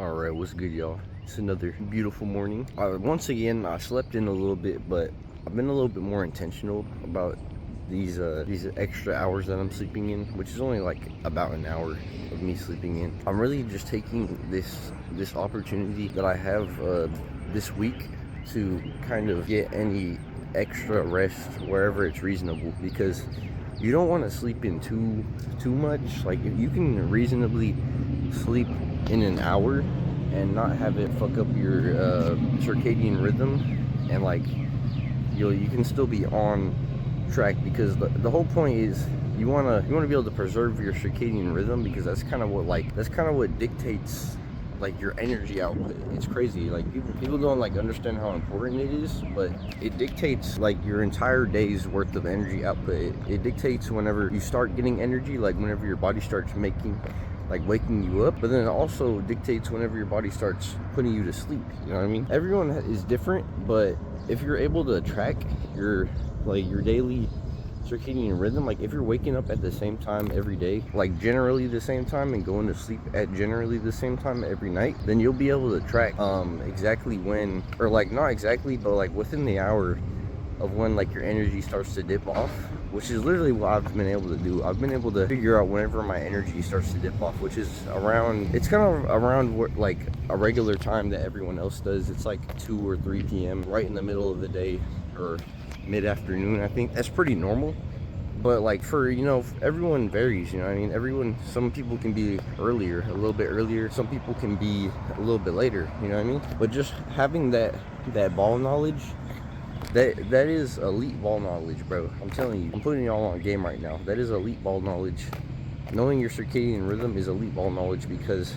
All right, what's good, y'all? It's another beautiful morning. Once again, I slept in a little bit, but I've been a little bit more intentional about these extra hours that I'm sleeping in, which is only like about an hour of me sleeping in. I'm really just taking this opportunity that I have this week to kind of get any extra rest wherever it's reasonable, because you don't want to sleep in too much. Like, if you can reasonably sleep in an hour and not have it fuck up your circadian rhythm, and like you can still be on track, because the whole point is you want to be able to preserve your circadian rhythm, because that's kind of what dictates like your energy output. It's crazy, like people don't like understand how important it is, but it dictates like your entire day's worth of energy output. It dictates whenever you start getting energy, like whenever your body starts waking you up, but then it also dictates whenever your body starts putting you to sleep. You know what I mean? Everyone is different, but if you're able to track your daily circadian rhythm, like if you're waking up at the same time every day, like generally the same time, and going to sleep at generally the same time every night, then you'll be able to track exactly when, or like not exactly, but like within the hour of when like your energy starts to dip off, which is literally what I've been able to do. I've been able to figure out whenever my energy starts to dip off, which is it's kind of around what, like a regular time that everyone else does. It's like 2 or 3 p.m. right in the middle of the day, or mid-afternoon. I think that's pretty normal. But like for, everyone varies, you know what I mean? Some people can be a little bit earlier. Some people can be a little bit later, you know what I mean? But just having that ball knowledge, that is elite ball knowledge, bro. I'm telling you, I'm putting y'all on game right now. That is elite ball knowledge. Knowing your circadian rhythm is elite ball knowledge, because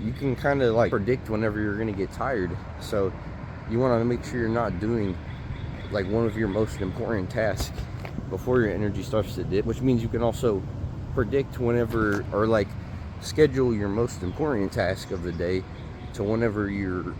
you can kind of like predict whenever you're gonna get tired. So you want to make sure you're not doing like one of your most important tasks before your energy starts to dip, which means you can also predict whenever, or like schedule your most important task of the day to whenever your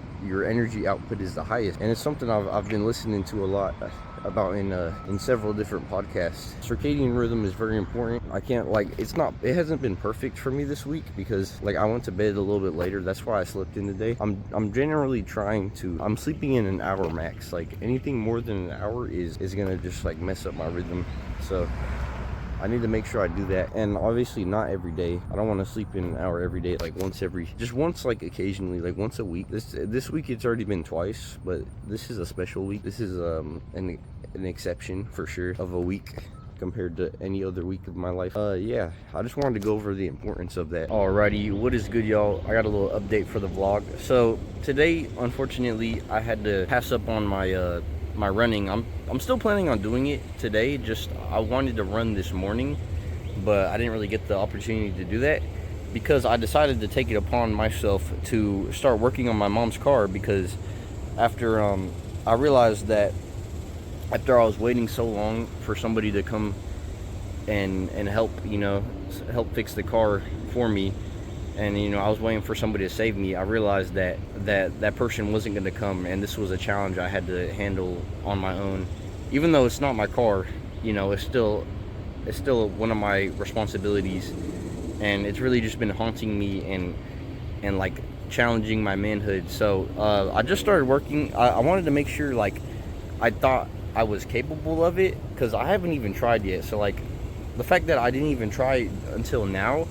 energy output is the highest. And it's something I've been listening to a lot about in several different podcasts. Circadian rhythm is very important. It hasn't been perfect for me this week, because like I went to bed a little bit later. That's why I slept in today. I'm generally I'm sleeping in an hour max. Like anything more than an hour is gonna just like mess up my rhythm. So I need to make sure I do that. And obviously not every day. I don't want to sleep in an hour every day, like once like occasionally, like once a week. This week it's already been twice, but this is a special week. This is an exception for sure of a week compared to any other week of my life. Yeah, I just wanted to go over the importance of that. Alrighty, what is good, y'all? I got a little update for the vlog. So today, unfortunately, I had to pass up on my running. I'm still planning on doing it today. Just I wanted to run this morning, but I didn't really get the opportunity to do that, because I decided to take it upon myself to start working on my mom's car, because after I realized that after I was waiting so long for somebody to come and help fix the car for me, and I was waiting for somebody to save me, I realized that person wasn't going to come, and this was a challenge I had to handle on my own. Even though it's not my car, it's still one of my responsibilities, and it's really just been haunting me and like challenging my manhood. So I just started working. I wanted to make sure, like, I thought I was capable of it, because I haven't even tried yet. So like the fact that I didn't even try until now,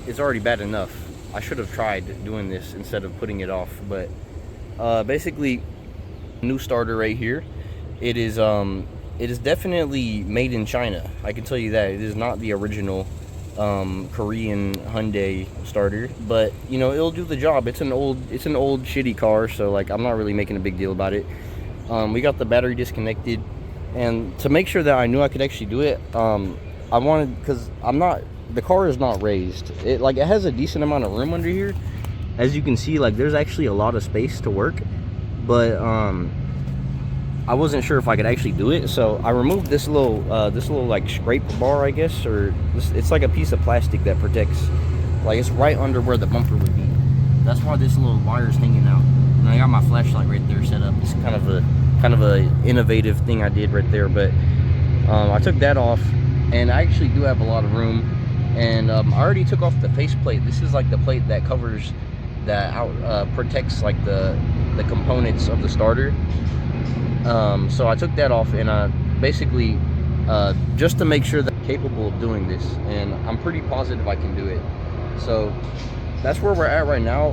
it's already bad enough. I should have tried doing this instead of putting it off. But basically, new starter right here. It is definitely made in China. I can tell you that. It is not the original Korean Hyundai starter, but it'll do the job. It's an old shitty car, so like I'm not really making a big deal about it. We got the battery disconnected, and to make sure that I knew I could actually do it, I wanted, because the car is not raised. It has a decent amount of room under here, as you can see. Like there's actually a lot of space to work, but I wasn't sure if I could actually do it, so I removed this little like scrape bar, I guess, or it's like a piece of plastic that protects, like it's right under where the bumper would be. That's why this little wire's hanging out. And I got my flashlight right there set up. It's kind of a innovative thing I did right there. But I took that off, and I actually do have a lot of room. And I already took off the faceplate. This is like the plate that covers, that protects like the components of the starter. So I took that off, and basically just to make sure that I'm capable of doing this, and I'm pretty positive I can do it. So that's where we're at right now.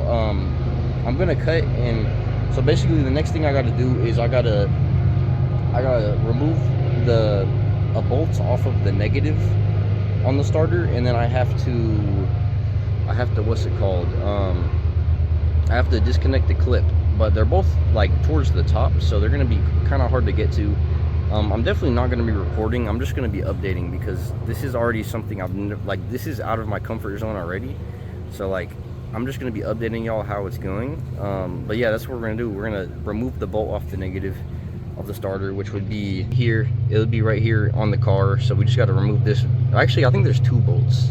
I'm gonna cut, and so basically the next thing I gotta do is I gotta remove the bolts off of the negative on the starter, and then I have to what's it called, I have to disconnect the clip, but they're both like towards the top, so they're gonna be kind of hard to get to. I'm definitely not gonna be recording. I'm just gonna be updating, because this is already something this is out of my comfort zone already. So like, I'm just gonna be updating y'all how it's going. But yeah, that's what we're gonna do. We're gonna remove the bolt off the negative of the starter, which would be here. It would be right here on the car. So we just got to remove this. Actually, I think there's 2 bolts.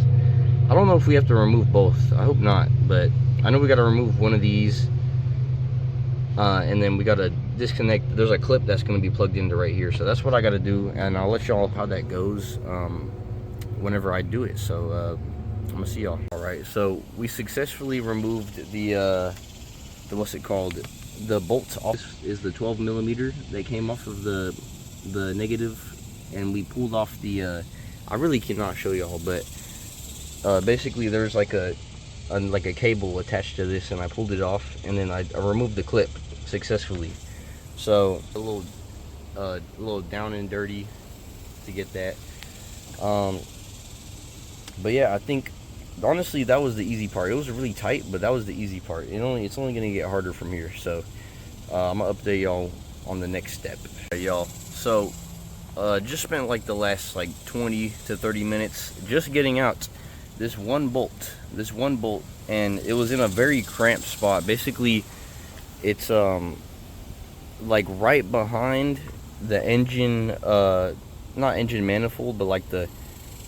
I don't know if we have to remove both. I hope not, but I know we got to remove one of these, and then we got to disconnect. There's a clip that's going to be plugged into right here, so that's what I got to do, and I'll let y'all how that goes whenever I do it. So I'm gonna see y'all. All right, so we successfully removed the what's it called, the bolts off. This is the 12 millimeter that came off of the negative, and we pulled off the I really cannot show y'all, but basically there's like a cable attached to this, and I pulled it off, and then I removed the clip successfully. So a little down and dirty to get that. But yeah, I think honestly that was the easy part. It was really tight, but that was the easy part. It's only gonna get harder from here. So I'm gonna update y'all on the next step. Right, y'all, so just spent like the last like 20 to 30 minutes just getting out this one bolt, and it was in a very cramped spot. Basically, it's like right behind the engine, not engine manifold, but like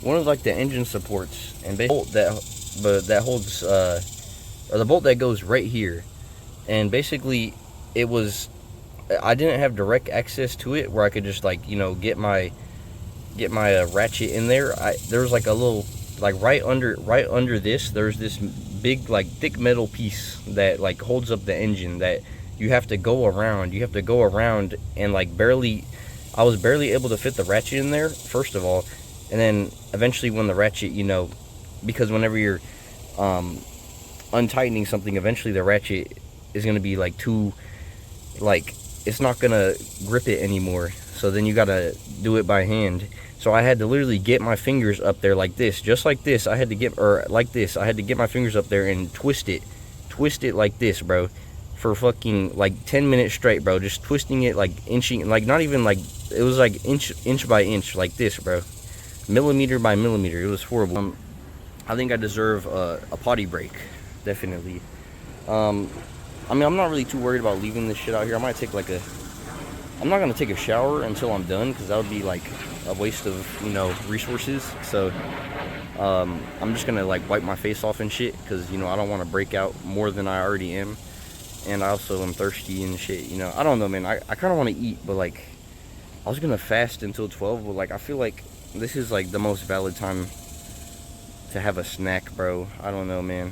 one of like the engine supports, and basically that holds or the bolt that goes right here. And basically I didn't have direct access to it where I could just like, get my ratchet in there. There was like a little, like right under this, there's this big like thick metal piece that like holds up the engine that you have to go around. And like I was barely able to fit the ratchet in there, first of all. And then eventually when the ratchet, because whenever you're untightening something, eventually the ratchet is going to be like too, like, it's not going to grip it anymore. So then you got to do it by hand. So I had to literally get my fingers up there like this, just like this. I had to get my fingers up there and twist it like this, bro, for fucking like 10 minutes straight, bro. Just twisting it, like inching, like not even like, it was like inch by inch, like this, bro. Millimeter by millimeter. It was horrible. I think I deserve a potty break, definitely. I mean, I'm not really too worried about leaving this shit out here. I might take like I'm not gonna take a shower until I'm done, because that would be like a waste of resources. So I'm just gonna like wipe my face off and shit, because I don't want to break out more than I already am, and I also am thirsty and shit. I don't know, man. I kind of want to eat, but like I was gonna fast until 12, but like I feel like this is like the most valid time to have a snack, bro. I don't know, man.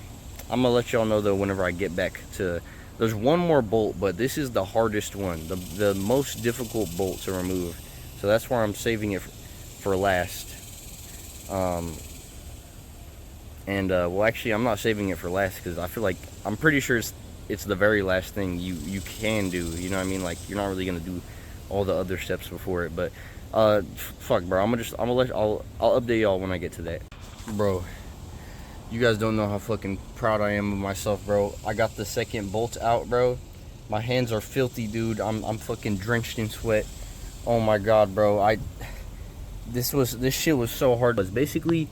I'm gonna let y'all know though whenever I get back to. There's one more bolt, but this is the hardest one, the most difficult bolt to remove. So that's why I'm saving it for last. Well, actually, I'm not saving it for last, because I feel like I'm pretty sure it's the very last thing you can do. You know what I mean? Like, you're not really gonna do all the other steps before it. But fuck, bro. I'll update y'all when I get to that, bro. You guys don't know how fucking proud I am of myself, bro. I got the second bolt out, bro. My hands are filthy, dude. I'm fucking drenched in sweat. Oh my god, bro. This shit was so hard. But basically,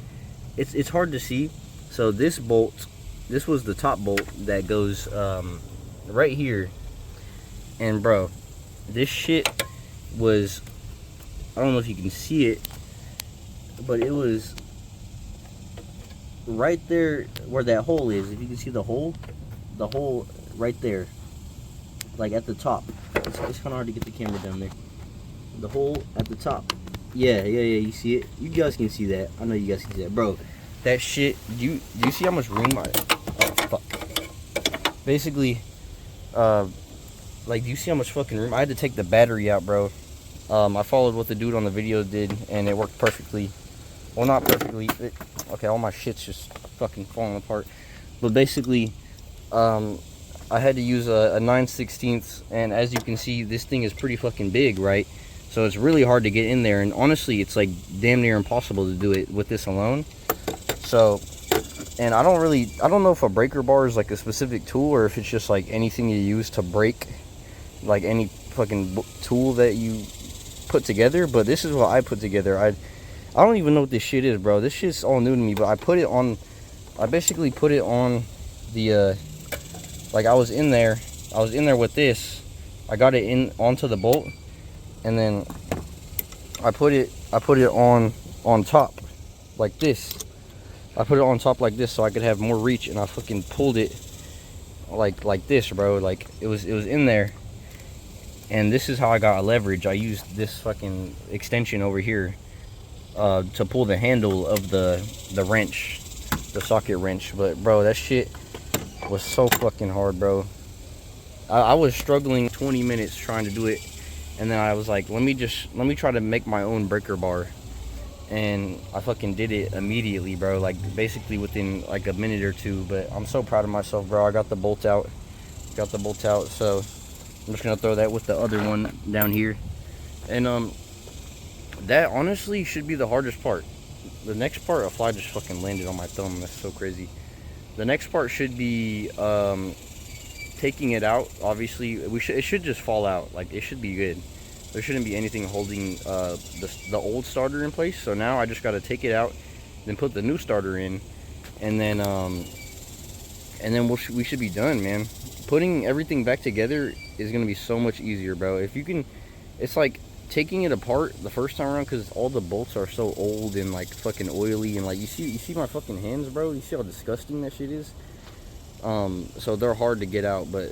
it's hard to see. So this bolt, this was the top bolt that goes right here. And bro, this shit was, I don't know if you can see it, but it was right there where that hole is. If you can see the hole right there, like at the top. It's kind of hard to get the camera down there. The hole at the top. Yeah, you see it? You guys can see that. I know you guys can see that, bro. that shit, do you see how much room oh fuck. Basically, like, do you see how much fucking room? I had to take the battery out, bro. I followed what the dude on the video did, and it worked perfectly. Well, not perfectly. Okay, all my shit's just fucking falling apart. But basically, I had to use a 9/16, and as you can see, this thing is pretty fucking big, right? So it's really hard to get in there, and honestly, it's like damn near impossible to do it with this alone. So, and I don't know if a breaker bar is like a specific tool, or if it's just like anything you use to break, like any fucking tool that you put together. But this is what I put together. I don't even know what this shit is, bro. This shit's all new to me, but I basically put it on the, like I was in there with this. I got it in onto the bolt, and then I put it on top like this. I put it on top like this so I could have more reach, and I fucking pulled it like this, bro. Like it was in there, and this is how I got leverage. I used this fucking extension over here to pull the handle of the wrench, the socket wrench. But bro, that shit was so fucking hard, bro. I was struggling 20 minutes trying to do it, and then I was like, let me try to make my own breaker bar. And I fucking did it immediately, bro, like basically within like a minute or two. But I'm so proud of myself, bro. I got the bolt out, so I'm just gonna throw that with the other one down here. And that honestly should be the hardest part. The next part, a fly just fucking landed on my thumb. That's so crazy. The next part should be taking it out. Obviously, it should just fall out. Like, it should be good. There shouldn't be anything holding the old starter in place. So now I just got to take it out, then put the new starter in, and then we should be done, man. Putting everything back together is gonna be so much easier, bro. If you can, it's like taking it apart the first time around, because all the bolts are so old and like fucking oily, and like you see my fucking hands, bro. You see how disgusting that shit is. So they're hard to get out, but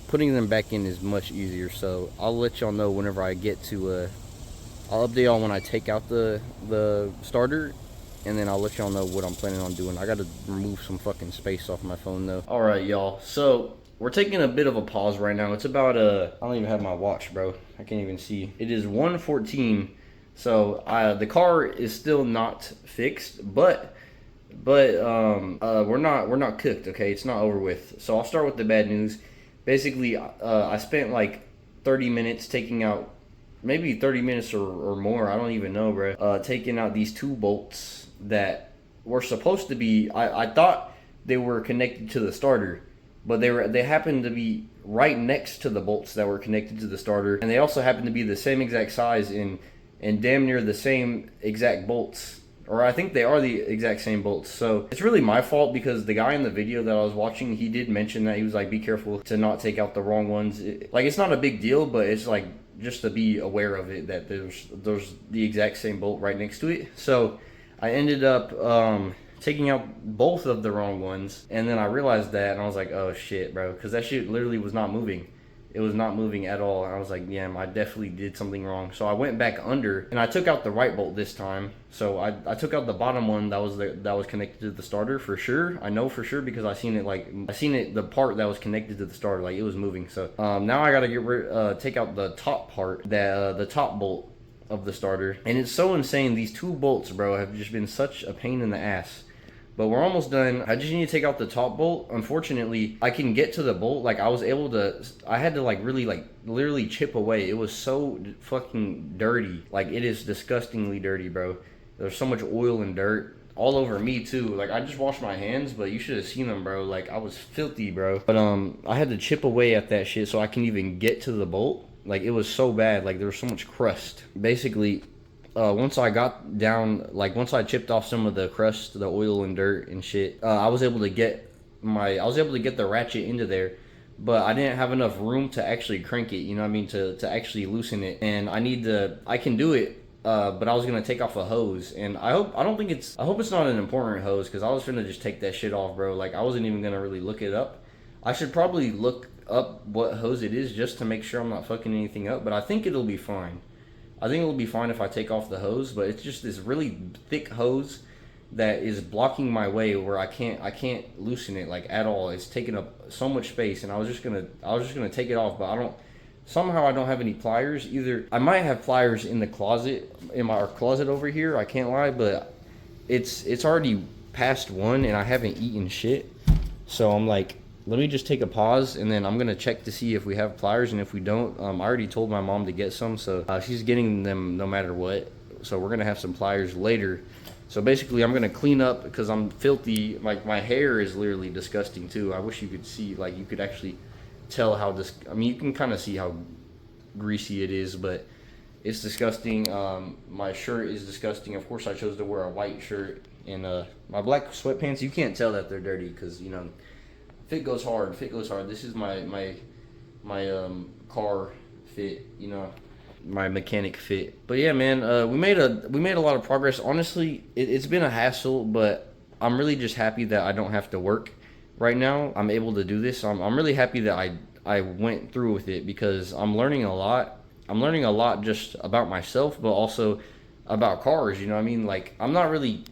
putting them back in is much easier. So I'll let y'all know whenever I get to I'll update y'all when I take out the starter, and then I'll let y'all know what I'm planning on doing. I gotta remove some fucking space off my phone though. All right, y'all, so we're taking a bit of a pause right now. It's about I don't even have my watch, bro. I can't even see. It is 1:14. So the car is still not fixed, but we're not cooked, okay? It's not over with. So I'll start with the bad news. Basically, I spent like 30 minutes taking out, maybe 30 minutes or more, I don't even know, bro. Taking out these two bolts that were supposed to be, I thought they were connected to the starter, but they happened to be right next to the bolts that were connected to the starter, and they also happened to be the same exact size and damn near the same exact bolts. Or I think they are the exact same bolts. So it's really my fault, because the guy in the video that I was watching, he did mention that. He was like, be careful to not take out the wrong ones. Like, it's not a big deal, but it's like just to be aware of it, that there's the exact same bolt right next to it. So I ended up taking out both of the wrong ones, and then I realized that, and I was like, oh shit, bro, because that shit literally was not moving. It was not moving at all. I was like, yeah, I definitely did something wrong. So I went back under, and I took out the right bolt this time. So I took out the bottom one that was connected to the starter for sure. I know for sure, because I seen it the part that was connected to the starter, like it was moving. So now I gotta take out the top part, the top bolt of the starter. And it's so insane. These two bolts, bro, have just been such a pain in the ass. But we're almost done. I just need to take out the top bolt. Unfortunately, I can get to the bolt. Like, I had to like really like literally chip away. It was so fucking dirty. Like, it is disgustingly dirty, bro. There's so much oil and dirt all over me too. Like, I just washed my hands, but you should have seen them, bro. Like, I was filthy, bro. But I had to chip away at that shit so I can even get to the bolt. Like, it was so bad. Like, there was so much crust. Basically, once I got down, like once I chipped off some of the crust, the oil and dirt and shit, I was able to get the ratchet into there, but I didn't have enough room to actually crank it, you know what I mean, to actually loosen it. And I can do it, but I was gonna take off a hose, and I hope it's not an important hose, because I was finna just take that shit off, bro. Like, I wasn't even gonna really look it up. I should probably look up what hose it is just to make sure I'm not fucking anything up, but I think it'll be fine. I think it'll be fine if I take off the hose, but it's just this really thick hose that is blocking my way where I can't loosen it like at all. It's taking up so much space, and I was just gonna take it off, but I don't have any pliers. Either I might have pliers in the closet, in our closet over here, I can't lie, but it's already past 1 and I haven't eaten shit. So I'm like, let me just take a pause, and then I'm gonna check to see if we have pliers, and if we don't, I already told my mom to get some, so she's getting them no matter what. So we're gonna have some pliers later. So basically, I'm gonna clean up because I'm filthy. Like, my hair is literally disgusting too. I wish you could see, like, you could actually tell how this. I mean, you can kind of see how greasy it is, but it's disgusting. My shirt is disgusting. Of course, I chose to wear a white shirt, and my black sweatpants. You can't tell that they're dirty because, you know, fit goes hard. Fit goes hard. This is my car fit. You know, my mechanic fit. But yeah, man, we made a lot of progress. Honestly, it's been a hassle, but I'm really just happy that I don't have to work right now. I'm able to do this. I'm really happy that I went through with it because I'm learning a lot. I'm learning a lot just about myself, but also about cars. You know what I mean? Like, I'm not really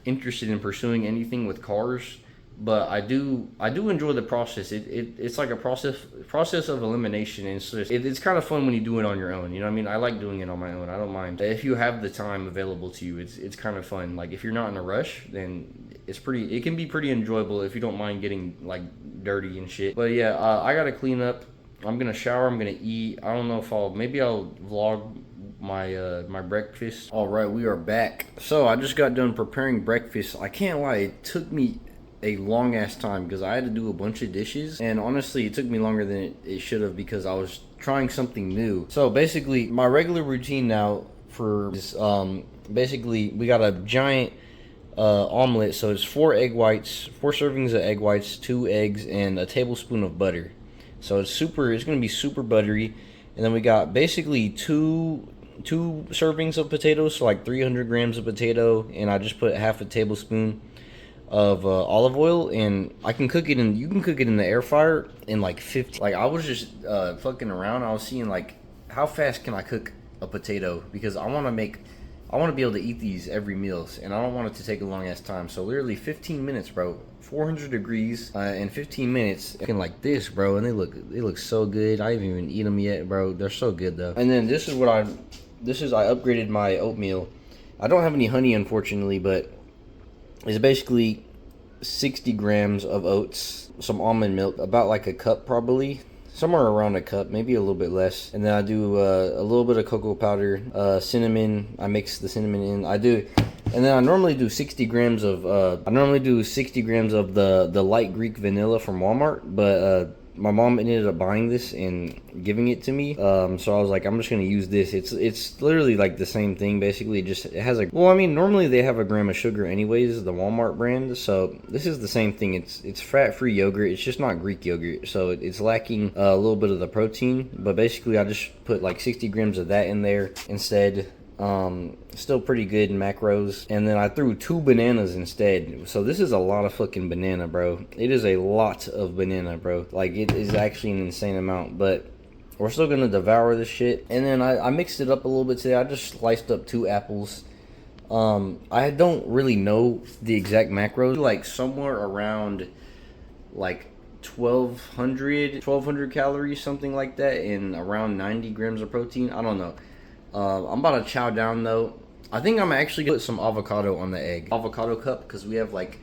interested in pursuing anything with cars, but I do enjoy the process. It's like a process of elimination, and it's kind of fun when you do it on your own. You know what I mean? I like doing it on my own. I don't mind if you have the time available to you. It's kind of fun. Like, if you're not in a rush, then it can be pretty enjoyable if you don't mind getting like dirty and shit. But yeah, I gotta clean up. I'm gonna shower. I'm gonna eat. I don't know if maybe I'll vlog my my breakfast. All right, we are back. So I just got done preparing breakfast. I can't lie, it took me a long ass time because I had to do a bunch of dishes, and honestly it took me longer than it should have because I was trying something new. So basically my regular routine now for this, basically we got a giant omelet. So it's 4 egg whites, 4 servings of egg whites, 2 eggs, and a tablespoon of butter. So it's gonna be super buttery. And then we got basically two servings of potatoes, so like 300 grams of potato, and I just put half a tablespoon of olive oil, and you can cook it in the air fryer in like 15. Like, I was just fucking around. I was seeing like how fast can I cook a potato, because I want to be able to eat these every meals, and I don't want it to take a long ass time. So literally 15 minutes, bro. 400 degrees in 15 minutes, looking like this, bro, and they look so good. I haven't even eaten them yet, bro. They're so good though. And then I upgraded my oatmeal. I don't have any honey, unfortunately, but it's basically 60 grams of oats, some almond milk, about like a cup probably, somewhere around a cup, maybe a little bit less. And then I do a little bit of cocoa powder, cinnamon. I mix the cinnamon in. And then I normally do 60 grams of the light Greek vanilla from Walmart, but my mom ended up buying this and giving it to me. So I was like, I'm just gonna use this. It's literally like the same thing basically. It has normally they have a gram of sugar anyways, the Walmart brand. So this is the same thing. It's fat-free yogurt. It's just not Greek yogurt, so it's lacking a little bit of the protein. But basically, I just put like 60 grams of that in there instead. Still pretty good in macros. And then I threw 2 bananas instead. So this is a lot of fucking banana, bro. It is a lot of banana, bro. Like, it is actually an insane amount, but we're still gonna devour this shit. And then I mixed it up a little bit today. I just sliced up 2 apples. I don't really know the exact macros, like somewhere around like 1200 calories, something like that, and around 90 grams of protein. I don't know. I'm about to chow down though. I think I'm actually gonna put some avocado on the egg. Avocado cup, because we have like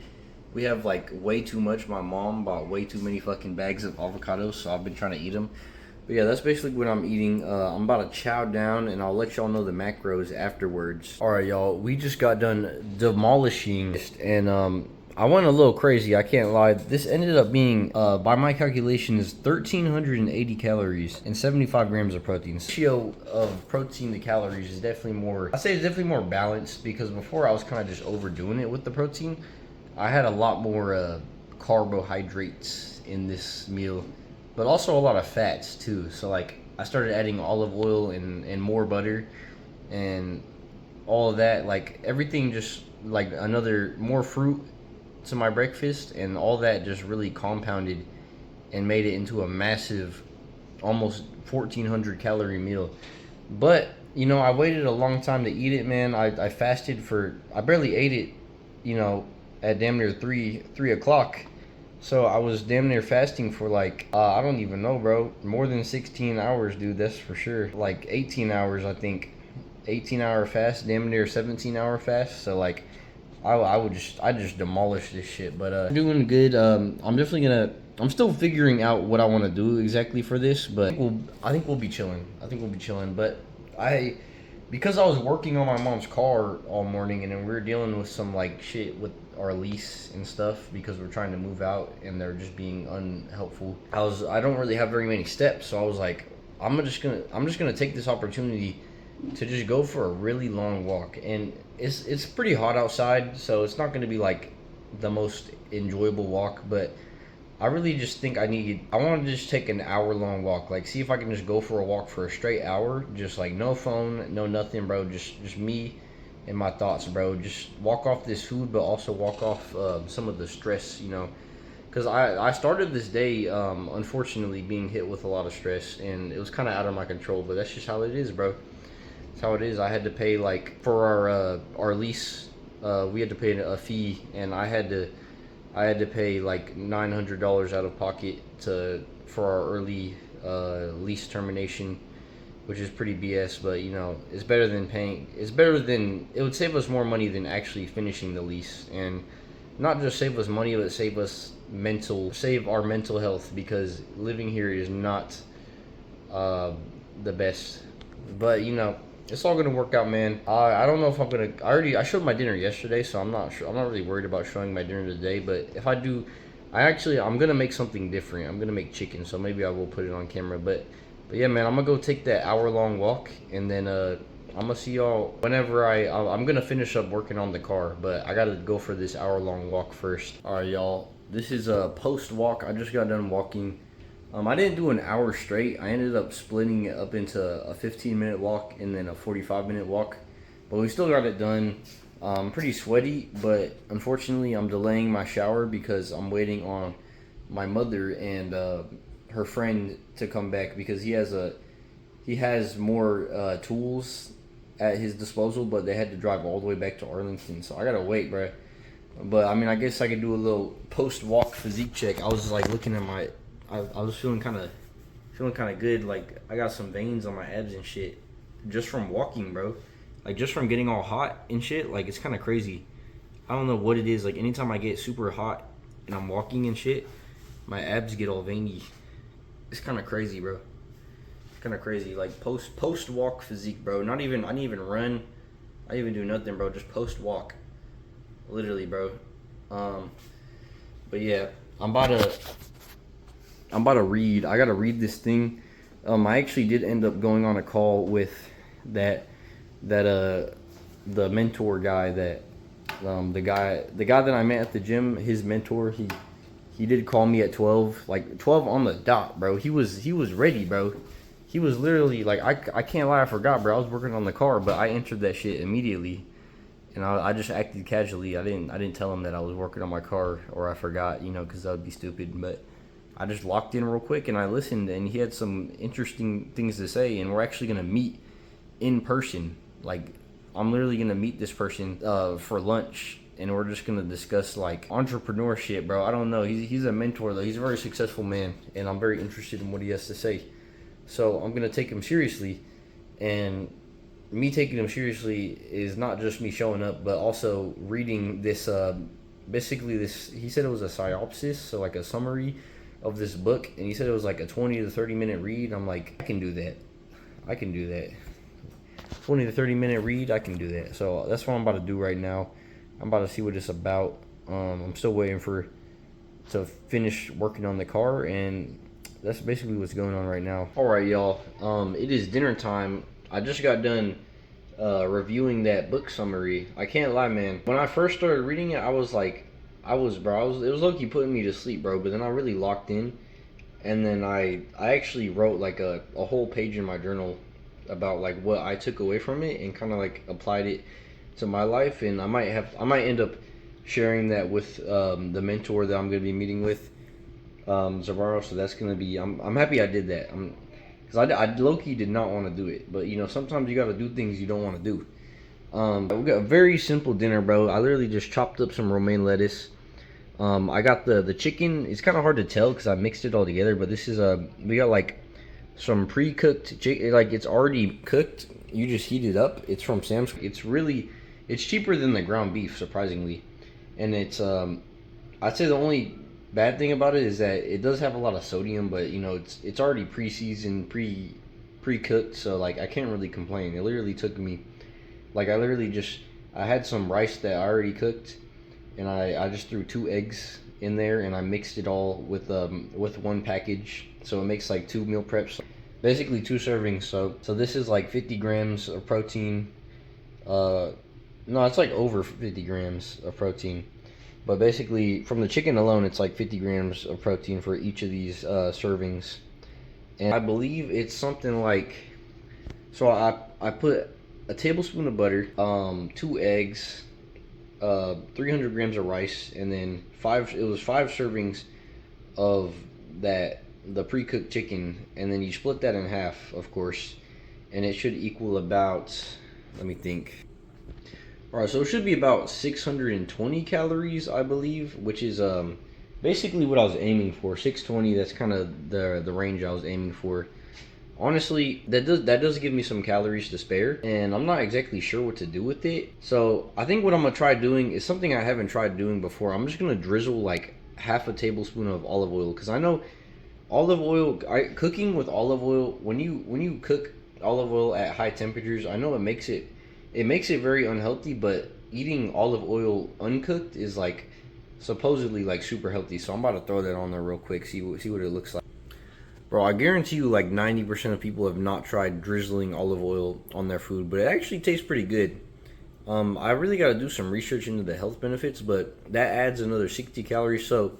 way too much. My mom bought way too many fucking bags of avocados, so I've been trying to eat them. But yeah, that's basically what I'm eating. I'm about to chow down, and I'll let y'all know the macros afterwards. Alright, y'all, we just got done demolishing, and I went a little crazy, I can't lie. This ended up being, by my calculations, 1,380 calories and 75 grams of protein. The ratio of protein to calories is definitely more, I'd say it's definitely more balanced, because before I was kind of just overdoing it with the protein. I had a lot more carbohydrates in this meal, but also a lot of fats too. So like, I started adding olive oil and more butter and all of that. Like, everything just, like, more fruit to my breakfast, and all that just really compounded and made it into a massive, almost 1,400 calorie meal. But, you know, I waited a long time to eat it, man. I fasted I barely ate it, you know, at damn near 3 o'clock. So I was damn near fasting for like I don't even know, bro. More than 16 hours, dude. That's for sure. Like 18 hours, I think. 18-hour fast, damn near 17-hour fast. So like, I just demolish this shit. But I'm doing good. I'm definitely gonna. I'm still figuring out what I want to do exactly for this, but I think we'll be chilling. I think we'll be chilling. But I because I was working on my mom's car all morning, and then we were dealing with some like shit with our lease and stuff because we're trying to move out, and they're just being unhelpful. I don't really have very many steps, so I was like, I'm just gonna take this opportunity to just go for a really long walk. And it's pretty hot outside, so it's not gonna be like the most enjoyable walk, but I really just think I want to just take an hour long walk. Like, see if I can just go for a walk for a straight hour. Just like no phone, no nothing, bro. Just me and my thoughts, bro. Just walk off this food, but also walk off some of the stress, you know. Because I started this day, unfortunately, being hit with a lot of stress, and it was kind of out of my control. But that's just how it is, bro. That's how it is. I had to pay, like, for our lease. We had to pay a fee, and I had to pay like $900 out of pocket for our early lease termination, which is pretty BS. But you know, it's better than paying. It's better than it would save us more money than actually finishing the lease, and not just save us money, but save our mental health, because living here is not uh, the best. But you know, it's all gonna work out, man. I don't know if I'm gonna. I showed my dinner yesterday, so I'm not sure. I'm not really worried about showing my dinner today. But if I do, I'm gonna make something different. I'm gonna make chicken, so maybe I will put it on camera. But yeah, man, I'm gonna go take that hour long walk, and then I'm gonna see y'all whenever I'm gonna finish up working on the car. But I gotta go for this hour long walk first. All right, y'all. This is a post walk. I just got done walking. I didn't do an hour straight. I ended up splitting it up into a 15-minute walk and then a 45-minute walk. But we still got it done. Pretty sweaty, but unfortunately I'm delaying my shower because I'm waiting on my mother and her friend to come back, because he has more tools at his disposal, but they had to drive all the way back to Arlington, so I gotta wait, bro. But I mean, I guess I could do a little post-walk physique check. I was like looking at I was feeling kind of good. Like, I got some veins on my abs and shit just from walking, bro. Like, just from getting all hot and shit. Like, it's kind of crazy. I don't know what it is. Like, anytime I get super hot and I'm walking and shit, my abs get all veiny. It's kind of crazy, bro. It's kind of crazy. Like, post walk physique, bro. I didn't even run. I didn't even do nothing, bro. Just post walk. Literally, bro. But yeah, I'm about to read. I gotta read this thing. I actually did end up going on a call with the mentor guy that the guy that I met at the gym. His mentor. He did call me at 12, like 12 on the dot, bro. He was ready, bro. He was literally like, I can't lie, I forgot, bro. I was working on the car, but I answered that shit immediately. And I just acted casually. I didn't tell him that I was working on my car, or I forgot, you know, because that would be stupid. But I just locked in real quick and I listened, and he had some interesting things to say. And we're actually gonna meet in person. Like, I'm literally gonna meet this person for lunch, and we're just gonna discuss like entrepreneurship, bro. I don't know. He's a mentor though. He's a very successful man, and I'm very interested in what he has to say. So I'm gonna take him seriously, and me taking him seriously is not just me showing up, but also reading this. Basically, this, he said it was a synopsis, so like a summary of this book, and he said it was like a 20 to 30 minute read. I'm like, I can do that. 20 to 30 minute read, I can do that. So that's what I'm about to do right now. I'm about to see what it's about. I'm still waiting to finish working on the car, and that's basically what's going on right now. All right, y'all. It is dinner time. I just got done reviewing that book summary. I can't lie, man. When I first started reading it, it was low-key putting me to sleep, bro. But then I really locked in, and then I actually wrote like a whole page in my journal about like what I took away from it, and kind of like applied it to my life. And I might end up sharing that with the mentor that I'm gonna be meeting with, Zavaro. So that's gonna be. I'm happy I did that. Because I low-key did not want to do it, but you know, sometimes you got to do things you don't want to do. We got a very simple dinner, bro. I literally just chopped up some romaine lettuce. I got the chicken. It's kind of hard to tell because I mixed it all together, but this is we got like some pre-cooked chicken. Like it's already cooked. You just heat it up. It's from Sam's. It's cheaper than the ground beef, surprisingly, and it's I'd say the only bad thing about it is that it does have a lot of sodium, but you know it's already pre-seasoned, pre-cooked, so like I can't really complain. It literally took me like I had some rice that I already cooked, and I just threw 2 eggs in there, and I mixed it all with one package, so it makes like 2 meal preps, basically 2 servings. So this is like 50 grams of protein. No, it's like over 50 grams of protein. But basically, from the chicken alone, it's like 50 grams of protein for each of these servings. And I believe it's something like, so I put a tablespoon of butter, 2 eggs, 300 grams of rice, and then it was 5 servings of the pre-cooked chicken, and then you split that in half, of course, and it should equal about, let me think. All right, so it should be about 620 calories, I believe, which is basically what I was aiming for. 620. That's kind of the range I was aiming for. Honestly, that does give me some calories to spare, and I'm not exactly sure what to do with it. So I think what I'm gonna try doing is something I haven't tried doing before. I'm just gonna drizzle like half a tablespoon of olive oil, because I know olive oil. Cooking with olive oil, when you cook olive oil at high temperatures, I know it makes it very unhealthy, but eating olive oil uncooked is like supposedly like super healthy. So I'm about to throw that on there real quick, see what it looks like. Bro, I guarantee you like 90% of people have not tried drizzling olive oil on their food, but it actually tastes pretty good. I really got to do some research into the health benefits, but that adds another 60 calories. So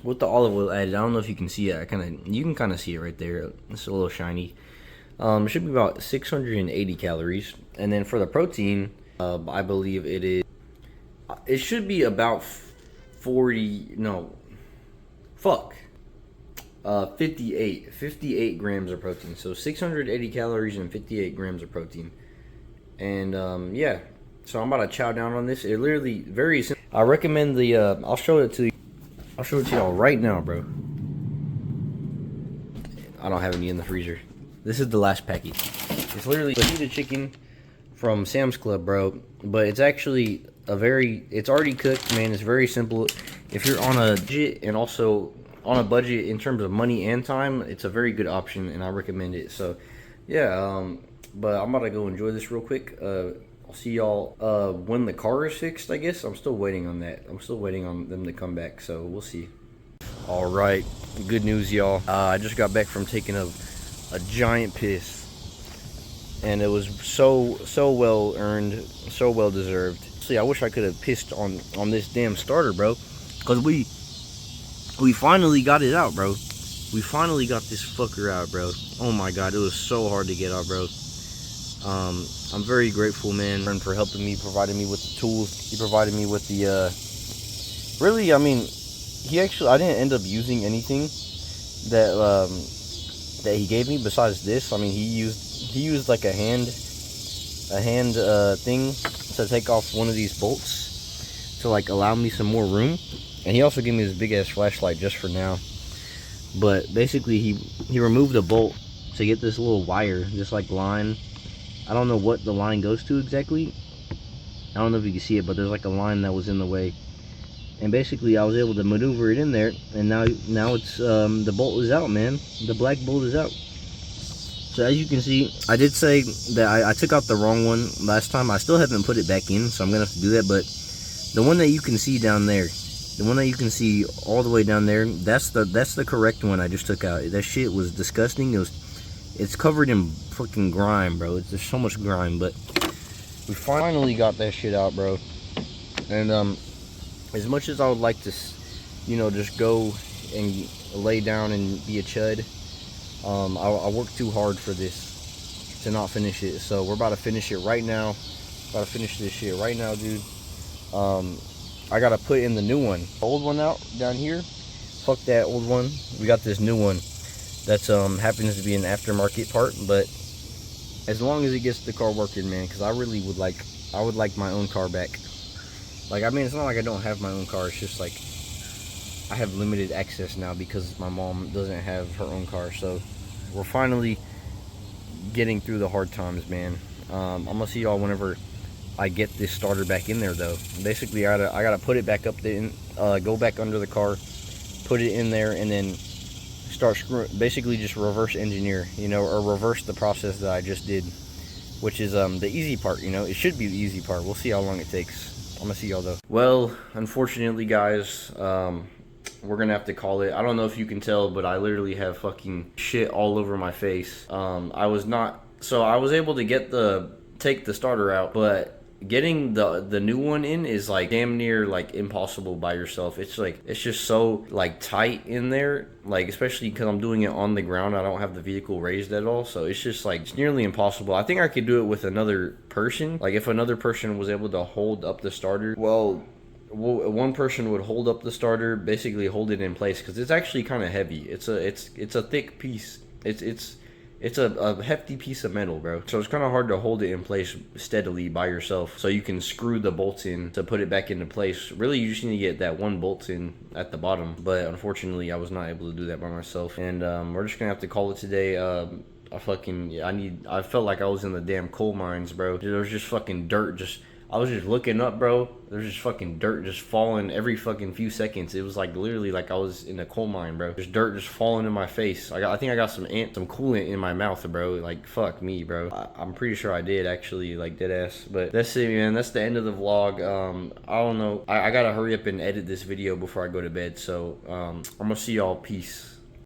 with the olive oil added, I don't know if you can see it. You can kind of see it right there. It's a little shiny. It should be about 680 calories. And then for the protein, I believe it should be about 58 grams of protein. So 680 calories and 58 grams of protein. And yeah, so I'm about to chow down on this. It literally very simple. I recommend I'll show it to y'all right now, bro. I don't have any in the freezer. This is the last package. It's literally fajita chicken from Sam's Club, bro. But it's actually it's already cooked, man. It's very simple. If you're on a budget and also on a budget in terms of money and time, it's a very good option, and I recommend it. So, yeah. But I'm about to go enjoy this real quick. I'll see y'all when the car is fixed, I guess. I'm still waiting on that. I'm still waiting on them to come back, so we'll see. All right. Good news, y'all. I just got back from taking a giant piss, and it was so well earned, so well deserved. See, I wish I could have pissed on this damn starter, bro, because we finally got it out, bro. We finally got this fucker out, bro. Oh my god, it was so hard to get out, bro. I'm very grateful, man, for helping me, providing me with the tools. He provided me with the really, I mean, I didn't end up using anything that he gave me besides this. I mean, he used like a hand thing to take off one of these bolts to like allow me some more room, and he also gave me this big ass flashlight just for now. But basically, he removed a bolt to get this little wire, this like line. I don't know what the line goes to exactly. I don't know if you can see it, but there's like a line that was in the way. And basically, I was able to maneuver it in there, and now it's the bolt is out, man. The black bolt is out. So as you can see, I did say that I took out the wrong one last time. I still haven't put it back in, so I'm gonna have to do that. But the one that you can see down there, the one that you can see all the way down there, that's the correct one I just took out. That shit was disgusting. It's covered in fucking grime, bro. There's so much grime, but we finally got that shit out, bro. And as much as I would like to, you know, just go and lay down and be a chud, I worked too hard for this to not finish it. So we're about to finish it right now. About to finish this shit right now, dude. I gotta put in the new one. Old one out down here. Fuck that old one. We got this new one. That's happens to be an aftermarket part, but as long as it gets the car working, man, because I really would like, I would like my own car back. Like, I mean, it's not like I don't have my own car, it's just like I have limited access now because my mom doesn't have her own car. So we're finally getting through the hard times, man. I'm gonna see y'all whenever I get this starter back in there, though. Basically, I gotta put it back up there, go back under the car, put it in there, and then start screwing. Basically, just reverse engineer, you know, or reverse the process that I just did, which is the easy part. You know, it should be the easy part. We'll see how long it takes. I'm gonna see y'all though. Well, unfortunately, guys, we're gonna have to call it. I don't know if you can tell, but I literally have fucking shit all over my face. I was able to take the starter out, but getting the new one in is like damn near like impossible by yourself. It's like, it's just so like tight in there, like especially because I'm doing it on the ground. I don't have the vehicle raised at all, so it's just like, it's nearly impossible. I think I could do it with another person. Like if another person was able to hold up the starter, well, one person would hold up the starter, basically hold it in place, because it's actually kind of heavy. It's a thick piece. It's a hefty piece of metal, bro. So it's kind of hard to hold it in place steadily by yourself. So you can screw the bolts in to put it back into place. Really, you just need to get that one bolt in at the bottom. But unfortunately, I was not able to do that by myself. And we're just gonna have to call it today. I felt like I was in the damn coal mines, bro. There was just fucking dirt. I was just looking up, bro. There's just fucking dirt just falling every fucking few seconds. It was like literally like I was in a coal mine, bro. Just dirt just falling in my face. I think I got some coolant in my mouth, bro. Like, fuck me, bro. I'm pretty sure I did, actually, like, dead ass. But that's it, man. That's the end of the vlog. I don't know. I gotta hurry up and edit this video before I go to bed. So I'm gonna see y'all. Peace.